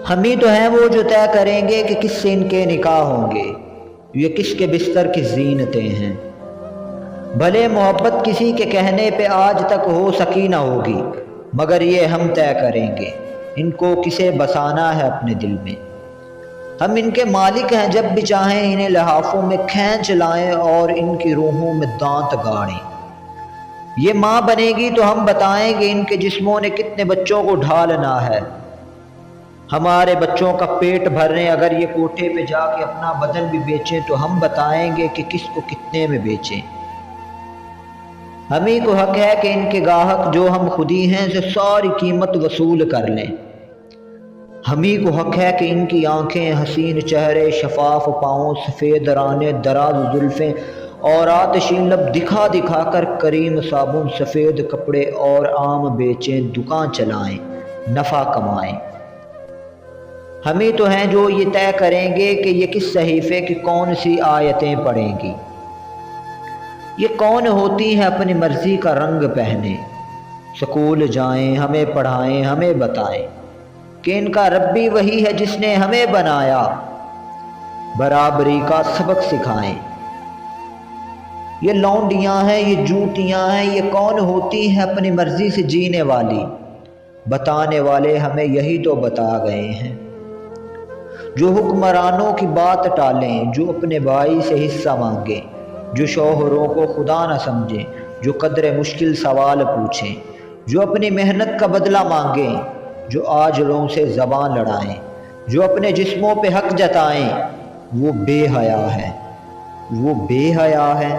ہم ہی تو ہیں وہ جو طے کریں گے کہ کس سے ان کے نکاح ہوں گے، یہ کس کے بستر کی زینتیں ہیں۔ بھلے محبت کسی کے کہنے پہ آج تک ہو سکی نہ ہوگی، مگر یہ ہم طے کریں گے ان کو کسے بسانا ہے اپنے دل میں۔ ہم ان کے مالک ہیں، جب بھی چاہیں انہیں لحافوں میں کھینچ لائیں اور ان کی روحوں میں دانت گاڑیں۔ یہ ماں بنے گی تو ہم بتائیں گے ان کے جسموں نے کتنے بچوں کو ڈھالنا ہے۔ ہمارے بچوں کا پیٹ بھرنے اگر یہ کوٹھے پہ جا کے اپنا بدن بھی بیچیں تو ہم بتائیں گے کہ کس کو کتنے میں بیچیں۔ ہم ہی کو حق ہے کہ ان کے گاہک جو ہم خودی ہیں سے ساری قیمت وصول کر لیں۔ ہم ہی کو حق ہے کہ ان کی آنکھیں، حسین چہرے، شفاف پاؤں، سفید رانے، دراز زلفیں اور آتشین لب دکھا دکھا کر کریم صابن، سفید کپڑے اور آم بیچیں، دکان چلائیں، نفع کمائیں۔ ہم ہی تو ہیں جو یہ طے کریں گے کہ یہ کس صحیفے کی کون سی آیتیں پڑھیں گی، یہ کون ہوتی ہیں اپنی مرضی کا رنگ پہنے، سکول جائیں، ہمیں پڑھائیں، ہمیں بتائیں کہ ان کا رب بھی وہی ہے جس نے ہمیں بنایا، برابری کا سبق سکھائیں۔ یہ لونڈیاں ہیں، یہ جوتیاں ہیں، یہ کون ہوتی ہیں اپنی مرضی سے جینے والی، بتانے والے ہمیں یہی تو بتا گئے ہیں۔ جو حکمرانوں کی بات ٹالیں، جو اپنے بھائی سے حصہ مانگیں، جو شوہروں کو خدا نہ سمجھیں، جو قدر مشکل سوال پوچھیں، جو اپنی محنت کا بدلہ مانگیں، جو عاجلوں سے زبان لڑائیں، جو اپنے جسموں پہ حق جتائیں، وہ بے حیا ہے، وہ بے حیا ہے۔